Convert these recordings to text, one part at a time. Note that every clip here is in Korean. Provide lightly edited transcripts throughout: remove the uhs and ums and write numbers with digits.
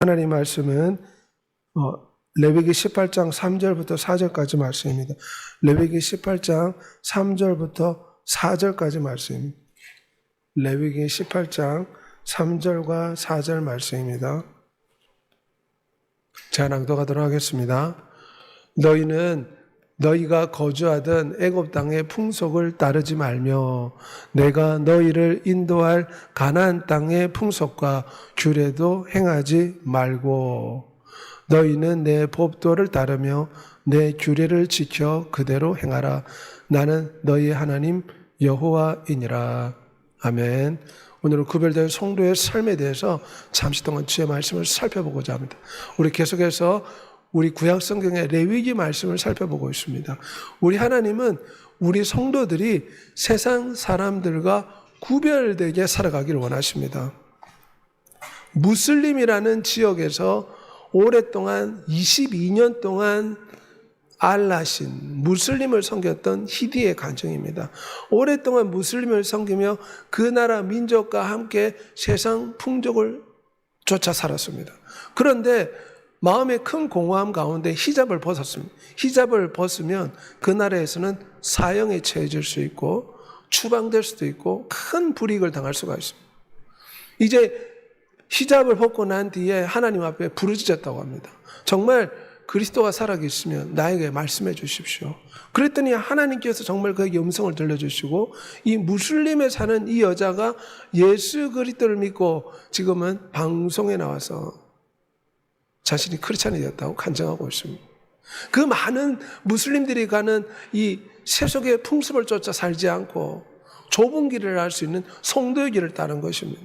하나님 말씀은 레위기 18장 3절부터 4절까지 말씀입니다. 레위기 18장 3절부터 4절까지 말씀입니다. 레위기 18장 3절과 4절 말씀입니다. 제가 낭독하도록 하겠습니다. 너희가 거주하던 애굽 땅의 풍속을 따르지 말며 내가 너희를 인도할 가나안 땅의 풍속과 규례도 행하지 말고 너희는 내 법도를 따르며 내 규례를 지켜 그대로 행하라. 나는 너희 하나님 여호와이니라. 아멘. 오늘은 구별된 성도의 삶에 대해서 잠시 동안 주의 말씀을 살펴보고자 합니다. 우리 계속해서 우리 구약 성경의 레위기 말씀을 살펴보고 있습니다. 우리 하나님은 우리 성도들이 세상 사람들과 구별되게 살아가기를 원하십니다. 무슬림이라는 지역에서 오랫동안 22년 동안 알라신 무슬림을 섬겼던 히디의 가정입니다. 오랫동안 무슬림을 섬기며 그 나라 민족과 함께 세상 풍족을 쫓아 살았습니다. 그런데 마음의 큰 공허함 가운데 히잡을 벗었습니다. 히잡을 벗으면 그 나라에서는 사형에 처해질 수 있고 추방될 수도 있고 큰 불이익을 당할 수가 있습니다. 이제 히잡을 벗고 난 뒤에 하나님 앞에 부르짖었다고 합니다. 정말 그리스도가 살아계시면 나에게 말씀해 주십시오. 그랬더니 하나님께서 정말 그에게 음성을 들려주시고 이 무슬림에 사는 이 여자가 예수 그리스도를 믿고 지금은 방송에 나와서 자신이 크리스찬이 되었다고 간증하고 있습니다. 그 많은 무슬림들이 가는 이 세속의 풍습을 쫓아 살지 않고 좁은 길을 할 수 있는 성도의 길을 따른 것입니다.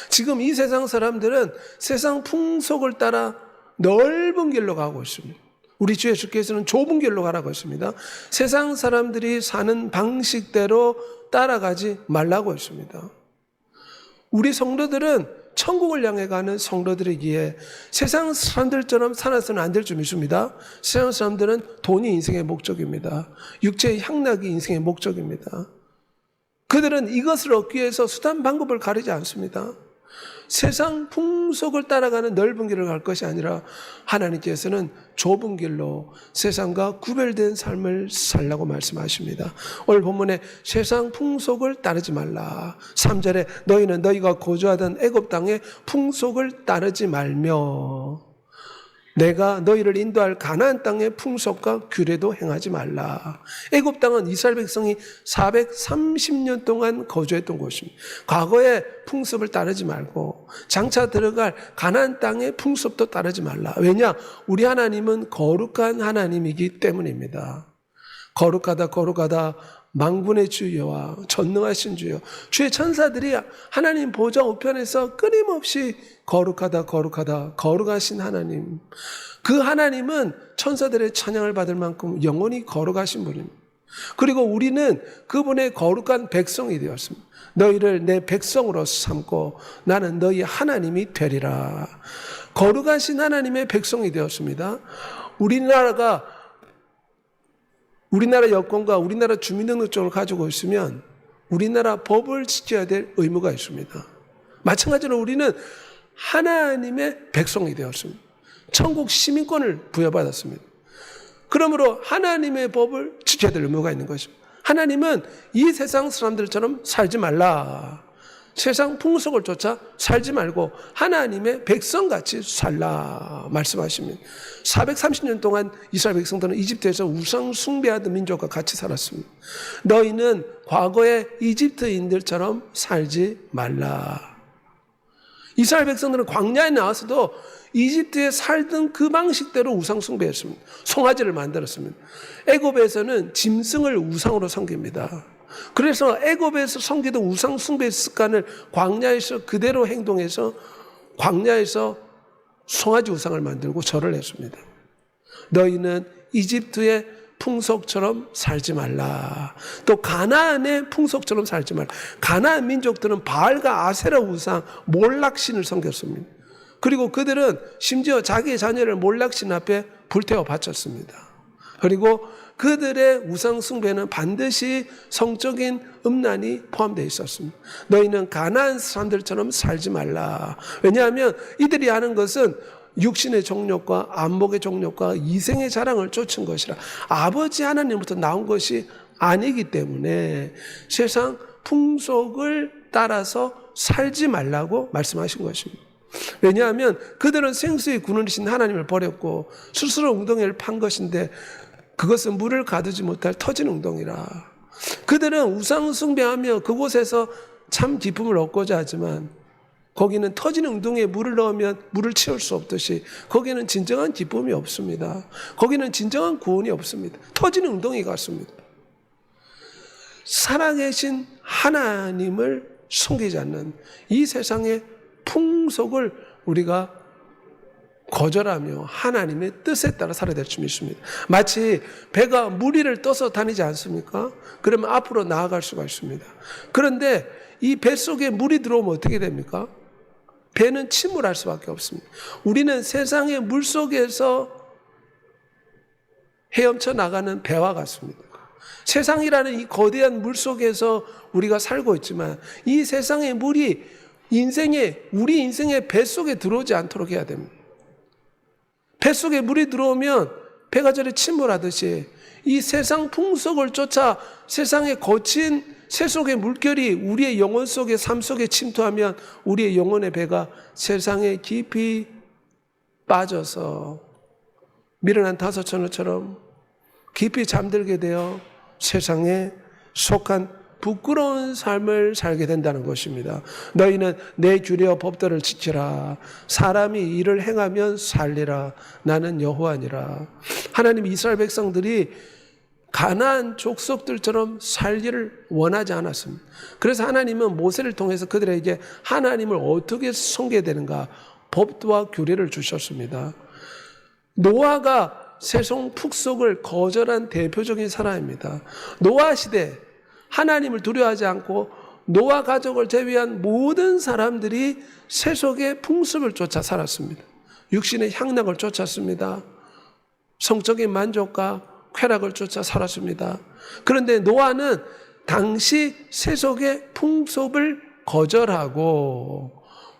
지금 이 세상 사람들은 세상 풍속을 따라 넓은 길로 가고 있습니다. 우리 주 예수께서는 좁은 길로 가라고 했습니다. 세상 사람들이 사는 방식대로 따라가지 말라고 했습니다. 우리 성도들은 천국을 향해 가는 성도들이기에 세상 사람들처럼 살아서는 안 될 줄 믿습니다. 세상 사람들은 돈이 인생의 목적입니다. 육체의 향락이 인생의 목적입니다. 그들은 이것을 얻기 위해서 수단 방법을 가리지 않습니다. 세상 풍속을 따라가는 넓은 길을 갈 것이 아니라 하나님께서는 좁은 길로 세상과 구별된 삶을 살라고 말씀하십니다. 오늘 본문에 세상 풍속을 따르지 말라. 3절에 너희는 너희가 거주하던 애굽 땅의 풍속을 따르지 말며 내가 너희를 인도할 가나안 땅의 풍속과 규례도 행하지 말라. 애굽 땅은 이스라엘 백성이 430년 동안 거주했던 곳입니다. 과거의 풍습을 따르지 말고 장차 들어갈 가나안 땅의 풍습도 따르지 말라. 왜냐? 우리 하나님은 거룩한 하나님이기 때문입니다. 거룩하다 만군의 주 여호와 전능하신 주여, 주의 천사들이 하나님 보좌 우편에서 끊임없이 거룩하다 거룩하신 하나님, 그 하나님은 천사들의 찬양을 받을 만큼 영원히 거룩하신 분입니다. 그리고 우리는 그분의 거룩한 백성이 되었습니다. 너희를 내 백성으로 삼고 나는 너희 하나님이 되리라. 거룩하신 하나님의 백성이 되었습니다. 우리나라 여권과 우리나라 주민등록증을 가지고 있으면 우리나라 법을 지켜야 될 의무가 있습니다. 마찬가지로 우리는 하나님의 백성이 되었습니다. 천국 시민권을 부여받았습니다. 그러므로 하나님의 법을 지켜야 될 의무가 있는 것입니다. 하나님은 이 세상 사람들처럼 살지 말라. 세상 풍속을 쫓아 살지 말고 하나님의 백성같이 살라 말씀하십니다. 430년 동안 이스라엘 백성들은 이집트에서 우상 숭배하던 민족과 같이 살았습니다. 너희는 과거의 이집트인들처럼 살지 말라. 이스라엘 백성들은 광야에 나와서도 이집트에 살던 그 방식대로 우상 숭배했습니다. 송아지를 만들었습니다. 애굽에서는 짐승을 우상으로 섬깁니다. 그래서 애굽에서 섬기던 우상 숭배 습관을 광야에서 그대로 행동해서 광야에서 송아지 우상을 만들고 절을 했습니다. 너희는 이집트의 풍속처럼 살지 말라. 또 가나안의 풍속처럼 살지 말라. 가나안 민족들은 바알과 아세라 우상, 몰락신을 섬겼습니다. 그리고 그들은 심지어 자기의 자녀를 몰락신 앞에 불태워 바쳤습니다. 그리고 그들의 우상 숭배는 반드시 성적인 음란이 포함되어 있었습니다. 너희는 가나안 사람들처럼 살지 말라. 왜냐하면 이들이 하는 것은 육신의 정욕과 안목의 정욕과 이생의 자랑을 쫓은 것이라. 아버지 하나님부터 나온 것이 아니기 때문에 세상 풍속을 따라서 살지 말라고 말씀하신 것입니다. 왜냐하면 그들은 생수의 군원이신 하나님을 버렸고 스스로 웅덩이를 판 것인데 그것은 물을 가두지 못할 터진 웅덩이라. 그들은 우상 숭배하며 그곳에서 참 기쁨을 얻고자 하지만 거기는 터진 웅덩이에 물을 넣으면 물을 채울 수 없듯이 거기는 진정한 기쁨이 없습니다. 거기는 진정한 구원이 없습니다. 터진 웅덩이 같습니다. 살아계신 하나님을 숨기지 않는 이 세상의 풍속을 우리가 거절하며 하나님의 뜻에 따라 살아야 될 줄 믿습니다. 마치 배가 물 위를 떠서 다니지 않습니까? 그러면 앞으로 나아갈 수가 있습니다. 그런데 이 배 속에 물이 들어오면 어떻게 됩니까? 배는 침몰할 수밖에 없습니다. 우리는 세상의 물 속에서 헤엄쳐 나가는 배와 같습니다. 세상이라는 이 거대한 물 속에서 우리가 살고 있지만 이 세상의 물이 우리 인생의 배 속에 들어오지 않도록 해야 됩니다. 배 속에 물이 들어오면 배가 저리 침몰하듯이 이 세상 풍속을 쫓아 세상의 거친 세속의 물결이 우리의 영혼 속에 삶 속에 침투하면 우리의 영혼의 배가 세상에 깊이 빠져서 미련한 다섯천어처럼 깊이 잠들게 되어 세상에 속한 부끄러운 삶을 살게 된다는 것입니다. 너희는 내 규례와 법도를 지키라. 사람이 이를 행하면 살리라. 나는 여호와니라. 하나님 이스라엘 백성들이 가나안 족속들처럼 살기를 원하지 않았습니다. 그래서 하나님은 모세를 통해서 그들에게 하나님을 어떻게 섬겨야 되는가 법도와 규례를 주셨습니다. 노아가 세상 풍속을 거절한 대표적인 사람입니다. 노아 시대 하나님을 두려워하지 않고 노아 가족을 제외한 모든 사람들이 세속의 풍습을 쫓아 살았습니다. 육신의 향락을 쫓았습니다. 성적인 만족과 쾌락을 쫓아 살았습니다. 그런데 노아는 당시 세속의 풍습을 거절하고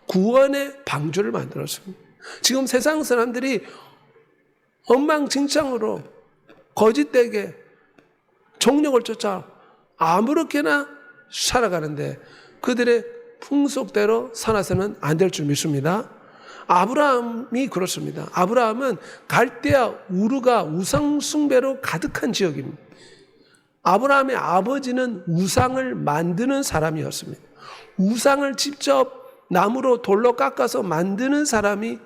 구원의 방주를 만들었습니다. 지금 세상 사람들이 엉망진창으로 거짓되게 정욕을 쫓아 아무렇게나 살아가는데 그들의 풍속대로 살아서는 안 될 줄 믿습니다. 아브라함이 그렇습니다. 아브라함은 갈대아 우르가 우상 숭배로 가득한 지역입니다. 아브라함의 아버지는 우상을 만드는 사람이었습니다. 우상을 직접 나무로 돌로 깎아서 만드는 사람이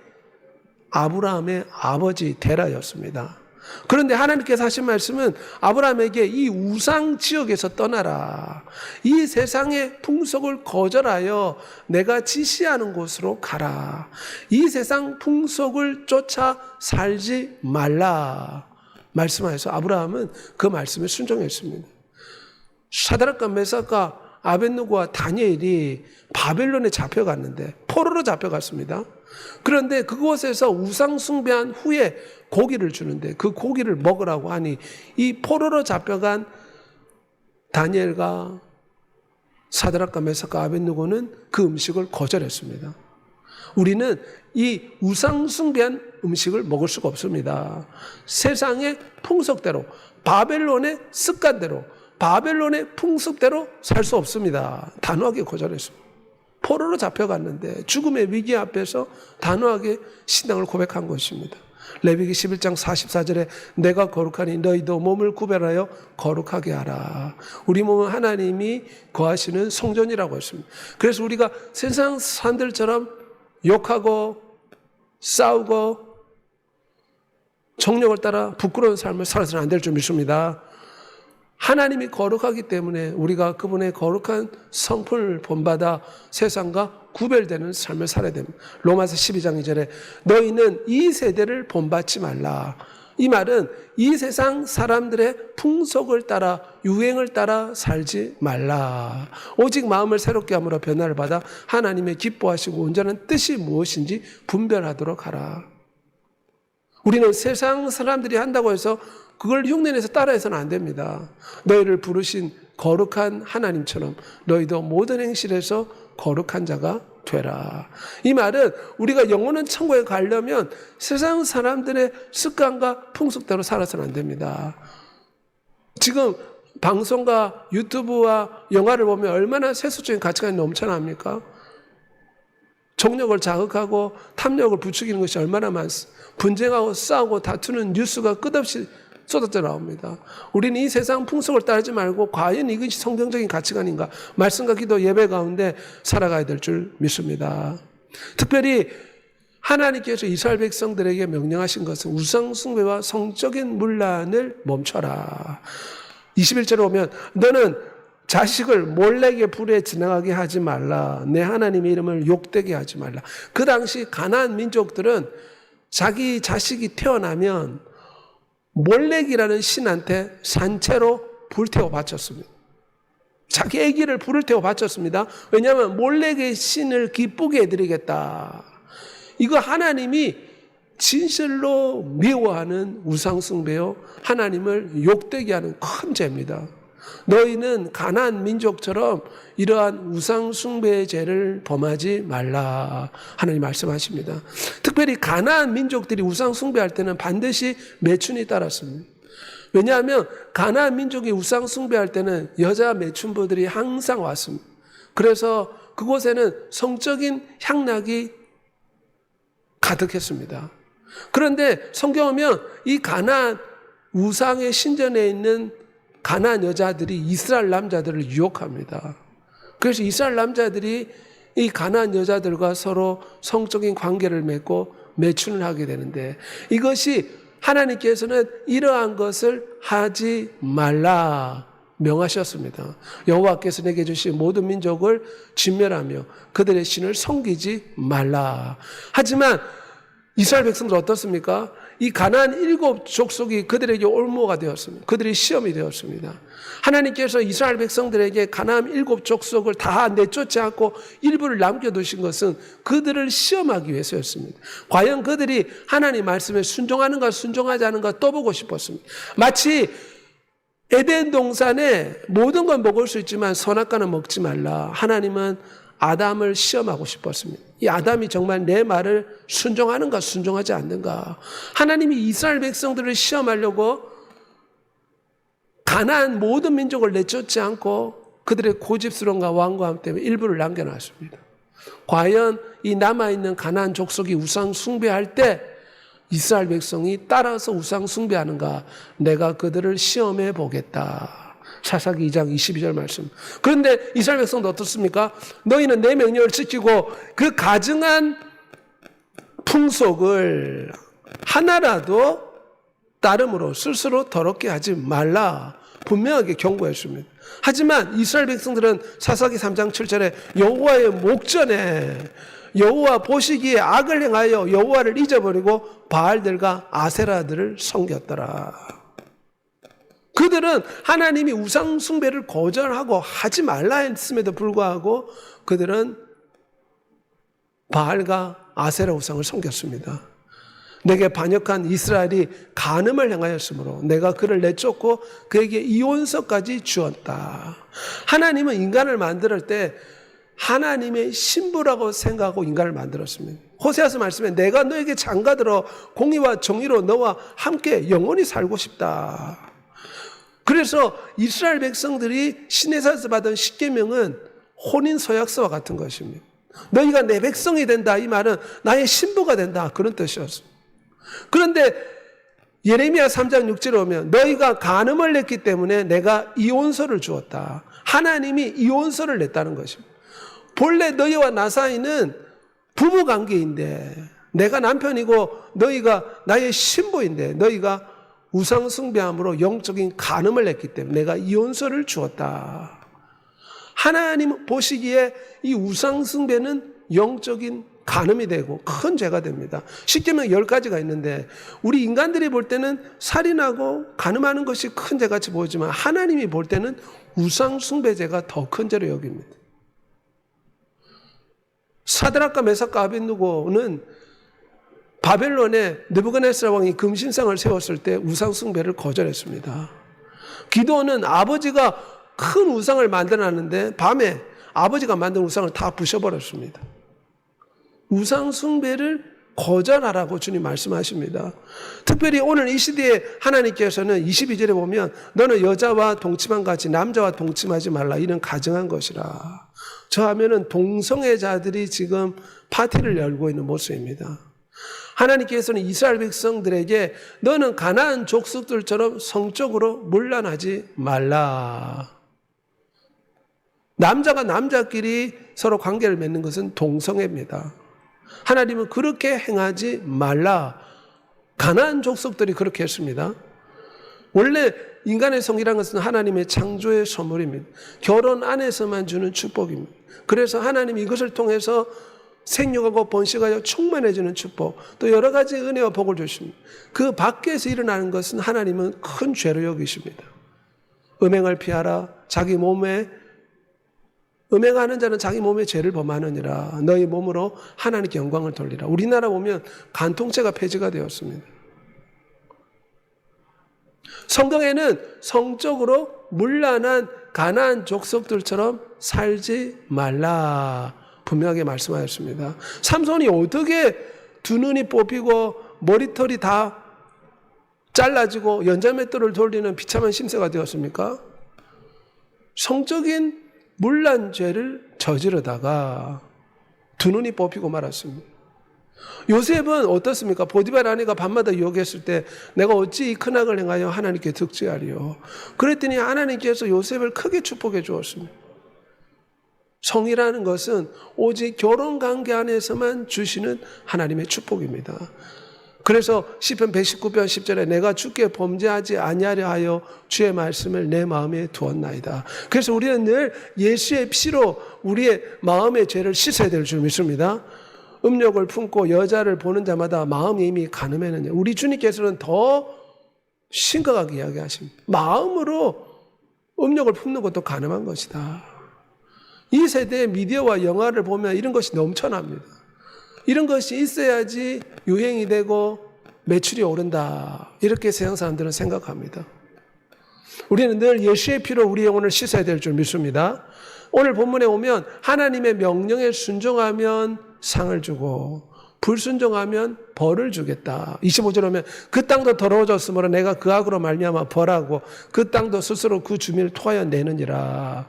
아브라함의 아버지 데라였습니다. 그런데 하나님께서 하신 말씀은 아브라함에게 이 우상 지역에서 떠나라. 이 세상의 풍속을 거절하여 내가 지시하는 곳으로 가라. 이 세상 풍속을 쫓아 살지 말라. 말씀하셔서 아브라함은 그 말씀에 순종했습니다. 사드락과 메삭과 아벳느고와 다니엘이 바벨론에 잡혀갔는데 포로로 잡혀갔습니다. 그런데 그곳에서 우상 숭배한 후에 고기를 주는데 그 고기를 먹으라고 하니 이 포로로 잡혀간 다니엘과 사드락과 메삭과 아벳느고는 그 음식을 거절했습니다. 우리는 이 우상 숭배한 음식을 먹을 수가 없습니다. 세상의 풍속대로 바벨론의 습관대로 바벨론의 풍습대로 살 수 없습니다. 단호하게 거절했습니다. 포로로 잡혀갔는데 죽음의 위기 앞에서 단호하게 신앙을 고백한 것입니다. 레위기 11장 44절에 내가 거룩하니 너희도 몸을 구별하여 거룩하게 하라. 우리 몸은 하나님이 거하시는 성전이라고 했습니다. 그래서 우리가 세상 사람들처럼 욕하고 싸우고 정욕을 따라 부끄러운 삶을 살아서는 안 될 줄 믿습니다. 하나님이 거룩하기 때문에 우리가 그분의 거룩한 성품을 본받아 세상과 구별되는 삶을 살아야 됩니다. 로마서 12장 2절에 너희는 이 세대를 본받지 말라. 이 말은 이 세상 사람들의 풍속을 따라 유행을 따라 살지 말라. 오직 마음을 새롭게 함으로 변화를 받아 하나님의 기뻐하시고 온전한 뜻이 무엇인지 분별하도록 하라. 우리는 세상 사람들이 한다고 해서 그걸 흉내내서 따라해서는 안 됩니다. 너희를 부르신 거룩한 하나님처럼 너희도 모든 행실에서 거룩한 자가 되라. 이 말은 우리가 영원한 천국에 가려면 세상 사람들의 습관과 풍속대로 살아서는 안 됩니다. 지금 방송과 유튜브와 영화를 보면 얼마나 세속적인 가치관이 넘쳐납니까? 정력을 자극하고 탐욕을 부추기는 것이 얼마나 많습니까? 분쟁하고 싸우고 다투는 뉴스가 끝없이 쏟아져 나옵니다. 우리는 이 세상 풍속을 따르지 말고 과연 이것이 성경적인 가치관인가? 말씀과 기도 예배 가운데 살아가야 될 줄 믿습니다. 특별히 하나님께서 이스라엘 백성들에게 명령하신 것은 우상 숭배와 성적인 문란을 멈춰라. 21절에 보면 너는 자식을 몰래게 불에 지나가게 하지 말라. 내 하나님의 이름을 욕되게 하지 말라. 그 당시 가나안 민족들은 자기 자식이 태어나면 몰렉이라는 신한테 산채로 불태워 바쳤습니다. 자기 아기를 불을 태워 바쳤습니다. 왜냐하면 몰렉의 신을 기쁘게 해드리겠다. 이거 하나님이 진실로 미워하는 우상숭배요, 하나님을 욕되게 하는 큰 죄입니다. 너희는 가나안 민족처럼 이러한 우상숭배의 죄를 범하지 말라 하나님 말씀하십니다. 특별히 가나안 민족들이 우상숭배할 때는 반드시 매춘이 따랐습니다. 왜냐하면 가나안 민족이 우상숭배할 때는 여자 매춘부들이 항상 왔습니다. 그래서 그곳에는 성적인 향락이 가득했습니다. 그런데 성경 보면 이 가나안 우상의 신전에 있는 가나안 여자들이 이스라엘 남자들을 유혹합니다. 그래서 이스라엘 남자들이 이 가나안 여자들과 서로 성적인 관계를 맺고 매춘을 하게 되는데, 이것이 하나님께서는 이러한 것을 하지 말라 명하셨습니다. 여호와께서 내게 주신 모든 민족을 진멸하며 그들의 신을 섬기지 말라. 하지만 이스라엘 백성들 어떻습니까? 이 가나안 7 족속이 그들에게 올무가 되었습니다. 그들이 시험이 되었습니다. 하나님께서 이스라엘 백성들에게 가나안 7 족속을 다 내쫓지 않고 일부를 남겨두신 것은 그들을 시험하기 위해서였습니다. 과연 그들이 하나님 말씀에 순종하는가 순종하지 않은가 떠보고 싶었습니다. 마치 에덴 동산에 모든 건 먹을 수 있지만 선악과는 먹지 말라. 하나님은 아담을 시험하고 싶었습니다. 이 아담이 정말 내 말을 순종하는가 순종하지 않는가. 하나님이 이스라엘 백성들을 시험하려고 가나안 모든 민족을 내쫓지 않고 그들의 고집스러움과 완고함 때문에 일부를 남겨놨습니다. 과연 이 남아있는 가나안 족속이 우상 숭배할 때 이스라엘 백성이 따라서 우상 숭배하는가, 내가 그들을 시험해 보겠다. 사사기 2장 22절 말씀. 그런데 이스라엘 백성도 어떻습니까? 너희는 내 명령을 지키고 그 가증한 풍속을 하나라도 따름으로 스스로 더럽게 하지 말라 분명하게 경고했습니다. 하지만 이스라엘 백성들은 사사기 3장 7절에 여호와의 목전에 여호와 보시기에 악을 행하여 여호와를 잊어버리고 바알들과 아세라들을 섬겼더라. 그들은 하나님이 우상 숭배를 거절하고 하지 말라 했음에도 불구하고 그들은 바알과 아세라 우상을 섬겼습니다. 내게 반역한 이스라엘이 간음을 행하였으므로 내가 그를 내쫓고 그에게 이혼서까지 주었다. 하나님은 인간을 만들 때 하나님의 신부라고 생각하고 인간을 만들었습니다. 호세아서 말씀에 내가 너에게 장가들어 공의와 정의로 너와 함께 영원히 살고 싶다. 그래서 이스라엘 백성들이 시내산에서 받은 십계명은 혼인 서약서와 같은 것입니다. 너희가 내 백성이 된다, 이 말은 나의 신부가 된다, 그런 뜻이었습니다. 그런데 예레미야 3장 6절에 오면 너희가 간음을 냈기 때문에 내가 이혼서를 주었다. 하나님이 이혼서를 냈다는 것입니다. 본래 너희와 나 사이는 부부관계인데 내가 남편이고 너희가 나의 신부인데 너희가 우상 숭배함으로 영적인 간음을 냈기 때문에 내가 이혼서를 주었다. 하나님 보시기에 이 우상 숭배는 영적인 간음이 되고 큰 죄가 됩니다. 십계명 10가지가 있는데 우리 인간들이 볼 때는 살인하고 간음하는 것이 큰 죄같이 보이지만 하나님이 볼 때는 우상 숭배죄가 더 큰 죄로 여깁니다. 사드락과 메삭과 아벳느고는 바벨론에 느부갓네살 왕이 금신상을 세웠을 때 우상 숭배를 거절했습니다. 기드온은 아버지가 큰 우상을 만들어놨는데 밤에 아버지가 만든 우상을 다 부셔버렸습니다. 우상 숭배를 거절하라고 주님 말씀하십니다. 특별히 오늘 이 시대에 하나님께서는 22절에 보면 너는 여자와 동침한 같이 남자와 동침하지 말라 이런 가정한 것이라. 저 하면은 동성애자들이 지금 파티를 열고 있는 모습입니다. 하나님께서는 이스라엘 백성들에게 너는 가나안 족속들처럼 성적으로 문란하지 말라. 남자가 남자끼리 서로 관계를 맺는 것은 동성애입니다. 하나님은 그렇게 행하지 말라. 가나안 족속들이 그렇게 했습니다. 원래 인간의 성이라는 것은 하나님의 창조의 선물입니다. 결혼 안에서만 주는 축복입니다. 그래서 하나님이 이것을 통해서 생육하고 번식하여 충만해지는 축복, 또 여러 가지 은혜와 복을 주십니다. 그 밖에서 일어나는 것은 하나님은 큰 죄로 여기십니다. 음행을 피하라. 자기 몸에 음행하는 자는 자기 몸에 죄를 범하느니라. 너희 몸으로 하나님께 영광을 돌리라. 우리나라 보면 간통죄가 폐지가 되었습니다. 성경에는 성적으로 문란한 가나안 족속들처럼 살지 말라 분명하게 말씀하였습니다. 삼손이 어떻게 두 눈이 뽑히고 머리털이 다 잘라지고 연자맷돌을 돌리는 비참한 심세가 되었습니까? 성적인 문란죄를 저지르다가 두 눈이 뽑히고 말았습니다. 요셉은 어떻습니까? 보디발 아내가 밤마다 유혹했을 때 내가 어찌 이 큰 악을 행하여 하나님께 득죄하리요. 그랬더니 하나님께서 요셉을 크게 축복해 주었습니다. 성이라는 것은 오직 결혼관계 안에서만 주시는 하나님의 축복입니다. 그래서 시편 119편 10절에 내가 주께 범죄하지 아니하려 하여 주의 말씀을 내 마음에 두었나이다. 그래서 우리는 늘 예수의 피로 우리의 마음의 죄를 씻어야 될 줄 믿습니다. 음욕을 품고 여자를 보는 자마다 마음이 이미 가늠했느냐. 우리 주님께서는 더 심각하게 이야기하십니다. 마음으로 음욕을 품는 것도 가늠한 것이다. 이 세대의 미디어와 영화를 보면 이런 것이 넘쳐납니다. 이런 것이 있어야지 유행이 되고 매출이 오른다. 이렇게 세상 사람들은 생각합니다. 우리는 늘 예수의 피로 우리 영혼을 씻어야 될 줄 믿습니다. 오늘 본문에 오면 하나님의 명령에 순종하면 상을 주고 불순종하면 벌을 주겠다. 25절 오면 그 땅도 더러워졌으므로 내가 그 악으로 말미암아 벌하고 그 땅도 스스로 그 주민을 토하여 내느니라.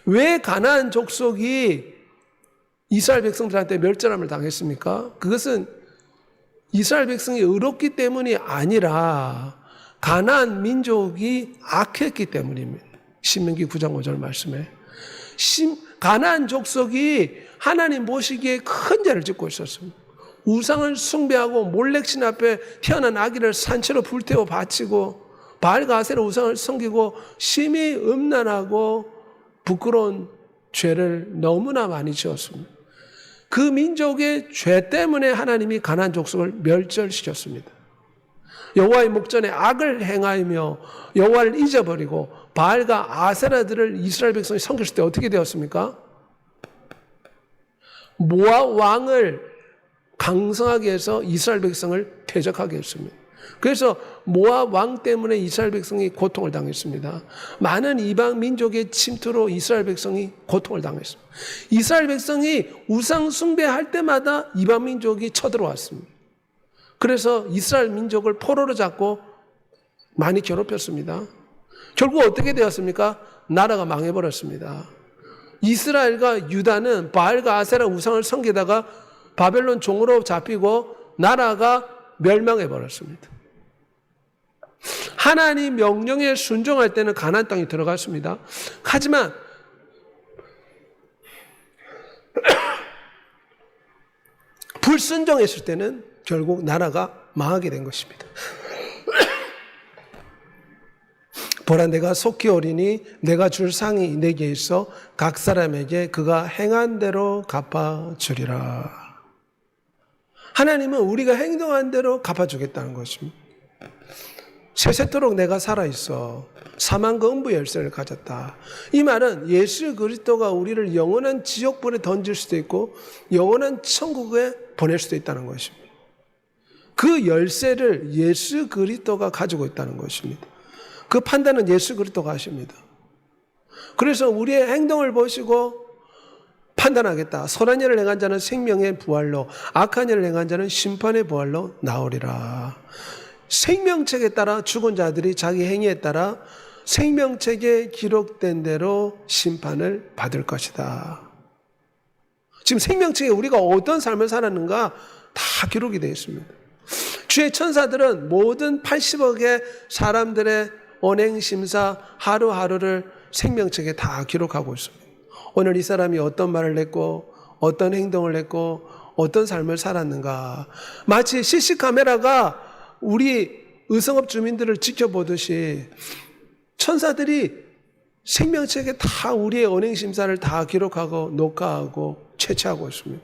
왜 가나안 족속이 이스라엘 백성들한테 멸절함을 당했습니까? 그것은 이스라엘 백성이 의롭기 때문이 아니라 가나안 민족이 악했기 때문입니다. 신명기 9장 5절 말씀에 가나안 족속이 하나님 보시기에 큰 죄를 짓고 있었습니다. 우상을 숭배하고 몰렉신 앞에 태어난 아기를 산채로 불태워 바치고 바알과 아세라 우상을 섬기고 심히 음란하고 부끄러운 죄를 너무나 많이 지었습니다. 그 민족의 죄 때문에 하나님이 가나안 족속을 멸절시켰습니다. 여호와의 목전에 악을 행하며 여호와를 잊어버리고 바알과 아세라들을 이스라엘 백성이 섬겼을 때 어떻게 되었습니까? 모압 왕을 강성하게 해서 이스라엘 백성을 퇴적하게 했습니다. 그래서 모압 왕 때문에 이스라엘 백성이 고통을 당했습니다. 많은 이방 민족의 침투로 이스라엘 백성이 고통을 당했습니다. 이스라엘 백성이 우상 숭배할 때마다 이방 민족이 쳐들어왔습니다. 그래서 이스라엘 민족을 포로로 잡고 많이 괴롭혔습니다. 결국 어떻게 되었습니까? 나라가 망해버렸습니다. 이스라엘과 유다는 바알과 아세라 우상을 섬기다가 바벨론 종으로 잡히고 나라가 멸망해버렸습니다. 하나님 명령에 순종할 때는 가나안 땅에 들어갔습니다. 하지만 불순종했을 때는 결국 나라가 망하게 된 것입니다. 보라 내가 속히 오리니 내가 줄 상이 내게 있어 각 사람에게 그가 행한 대로 갚아주리라. 하나님은 우리가 행동한 대로 갚아주겠다는 것입니다. 세세토록 내가 살아있어 사망과 음부 열쇠를 가졌다. 이 말은 예수 그리스도가 우리를 영원한 지옥불에 던질 수도 있고 영원한 천국에 보낼 수도 있다는 것입니다. 그 열쇠를 예수 그리스도가 가지고 있다는 것입니다. 그 판단은 예수 그리스도가 하십니다. 그래서 우리의 행동을 보시고 판단하겠다. 선한 일을 행한 자는 생명의 부활로, 악한 일을 행한 자는 심판의 부활로 나오리라. 생명책에 따라 죽은 자들이 자기 행위에 따라 생명책에 기록된 대로 심판을 받을 것이다. 지금 생명책에 우리가 어떤 삶을 살았는가 다 기록이 되어 있습니다. 주의 천사들은 모든 80억의 사람들의 언행심사 하루하루를 생명책에 다 기록하고 있습니다. 오늘 이 사람이 어떤 말을 했고 어떤 행동을 했고 어떤 삶을 살았는가. 마치 CC카메라가 우리 의성읍 주민들을 지켜보듯이 천사들이 생명책에 다 우리의 언행심사를 다 기록하고 녹화하고 채취하고 있습니다.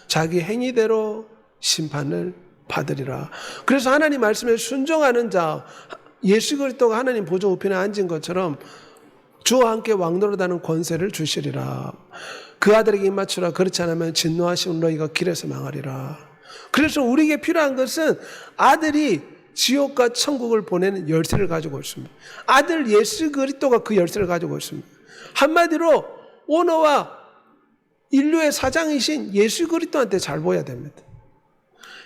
자기 행위대로 심판을 받으리라. 그래서 하나님 말씀에 순종하는 자, 예수 그리스도가 하나님 보좌 우편에 앉은 것처럼 주와 함께 왕노릇하는 권세를 주시리라. 그 아들에게 입맞추라. 그렇지 않으면 진노하시는 너희가 길에서 망하리라. 그래서 우리에게 필요한 것은 아들이 지옥과 천국을 보내는 열쇠를 가지고 있습니다. 아들 예수 그리스도가 그 열쇠를 가지고 있습니다. 한마디로 오너와 인류의 사장이신 예수 그리스도한테 잘 보여야 됩니다.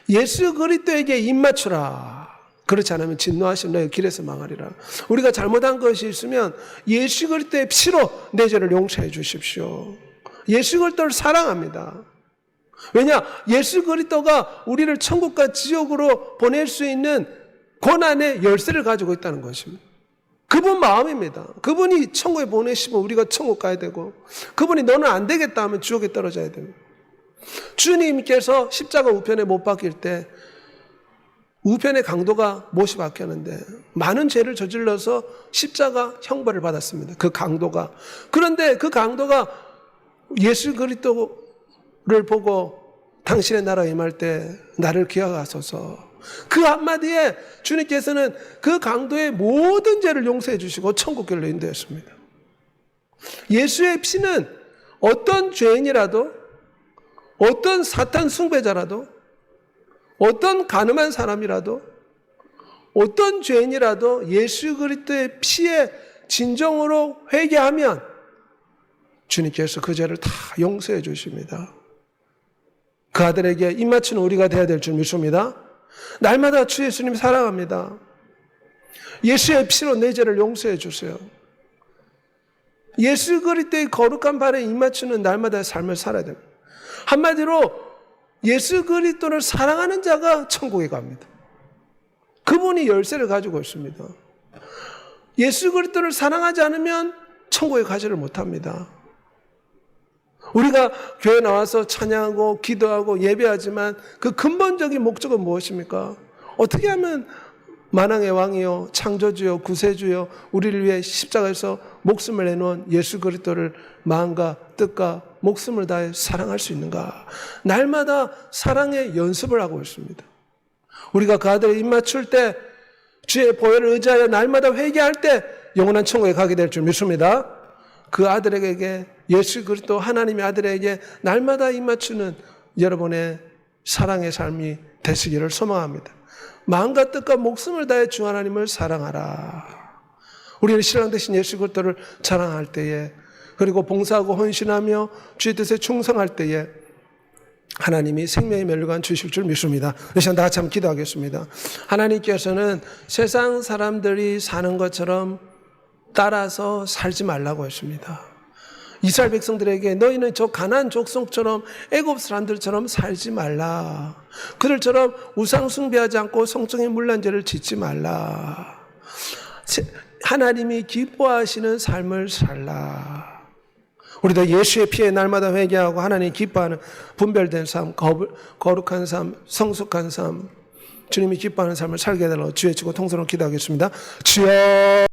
예수 그리스도에게 입맞추라. 그렇지 않으면 진노하시는 너희 길에서 망하리라. 우리가 잘못한 것이 있으면 예수 그리스도의 피로 내 죄를 용서해 주십시오. 예수 그리스도를 사랑합니다. 왜냐? 예수 그리스도가 우리를 천국과 지옥으로 보낼 수 있는 고난의 열쇠를 가지고 있다는 것입니다. 그분 마음입니다. 그분이 천국에 보내시면 우리가 천국 가야 되고, 그분이 너는 안 되겠다 하면 지옥에 떨어져야 됩니다. 주님께서 십자가 우편에 못 박힐 때 우편의 강도가 못이 박혔는데 많은 죄를 저질러서 십자가 형벌을 받았습니다. 그 강도가. 그런데 그 강도가 예수 그리스도를 보고 당신의 나라에 임할 때 나를 기억하소서. 그 한마디에 주님께서는 그 강도의 모든 죄를 용서해 주시고 천국길로 인도했습니다. 예수의 피는 어떤 죄인이라도, 어떤 사탄 숭배자라도, 어떤 가늠한 사람이라도, 어떤 죄인이라도 예수 그리스도의 피에 진정으로 회개하면 주님께서 그 죄를 다 용서해 주십니다. 그 아들에게 입맞추는 우리가 되어야 될 줄 믿습니다. 날마다 주 예수님 사랑합니다. 예수의 피로 내 죄를 용서해 주세요. 예수 그리스도의 거룩한 발에 입맞추는 날마다의 삶을 살아야 됩니다. 한마디로 예수 그리스도를 사랑하는 자가 천국에 갑니다. 그분이 열쇠를 가지고 있습니다. 예수 그리스도를 사랑하지 않으면 천국에 가지를 못합니다. 우리가 교회 나와서 찬양하고 기도하고 예배하지만 그 근본적인 목적은 무엇입니까? 어떻게 하면 만왕의 왕이요 창조주요 구세주요 우리를 위해 십자가에서 목숨을 내놓은 예수 그리스도를 마음과 뜻과 목숨을 다해 사랑할 수 있는가? 날마다 사랑의 연습을 하고 있습니다. 우리가 그 아들의 입맞출 때 주의 보혈을 의지하여 날마다 회개할 때 영원한 천국에 가게 될 줄 믿습니다. 그 아들에게 예수 그리스도 하나님의 아들에게 날마다 입맞추는 여러분의 사랑의 삶이 되시기를 소망합니다. 마음과 뜻과 목숨을 다해 주 하나님을 사랑하라. 우리는 신랑 되신 예수 그리스도를 자랑할 때에, 그리고 봉사하고 헌신하며 주의 뜻에 충성할 때에 하나님이 생명의 멸류관 주실 줄 믿습니다. 이 시간 다 같이 한번 기도하겠습니다. 하나님께서는 세상 사람들이 사는 것처럼 따라서 살지 말라고 했습니다. 이스라엘 백성들에게 너희는 저 가나안 족속처럼 애굽 사람들처럼 살지 말라. 그들처럼 우상 숭배하지 않고 성적인 문란죄를 짓지 말라. 하나님이 기뻐하시는 삶을 살라. 우리도 예수의 피에 날마다 회개하고 하나님 기뻐하는 분별된 삶, 거룩한 삶, 성숙한 삶, 주님이 기뻐하는 삶을 살게 해달라고 주의 치고 통성으로 기도하겠습니다. 주여